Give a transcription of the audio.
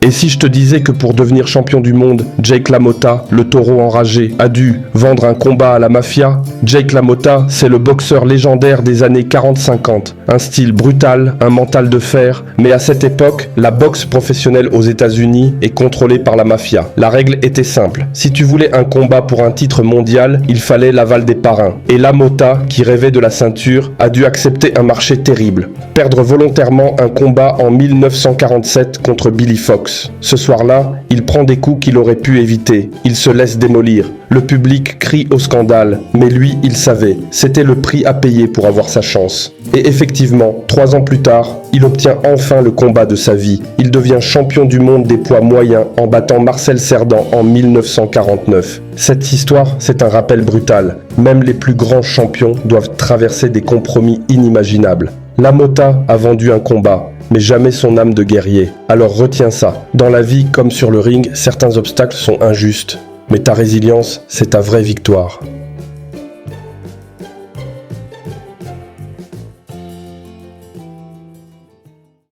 Et si je te disais que pour devenir champion du monde, Jake LaMotta, le taureau enragé, a dû vendre un combat à la mafia? Jake LaMotta, c'est le boxeur légendaire des années 40-50. Un style brutal, un mental de fer, mais à cette époque, la boxe professionnelle aux États-Unis est contrôlée par la mafia. La règle était simple. Si tu voulais un combat pour un titre mondial, il fallait l'aval des parrains. Et LaMotta, qui rêvait de la ceinture, a dû accepter un marché terrible. Perdre volontairement un combat en 1947 contre Billy Fox. Ce soir-là, il prend des coups qu'il aurait pu éviter. Il se laisse démolir. Le public crie au scandale, mais lui, il savait. C'était le prix à payer pour avoir sa chance. Et effectivement, 3 ans plus tard, il obtient enfin le combat de sa vie. Il devient champion du monde des poids moyens en battant Marcel Cerdan en 1949. Cette histoire, c'est un rappel brutal. Même les plus grands champions doivent traverser des compromis inimaginables. LaMotta a vendu un combat, mais jamais son âme de guerrier. Alors retiens ça. Dans la vie, comme sur le ring, certains obstacles sont injustes. Mais ta résilience, c'est ta vraie victoire.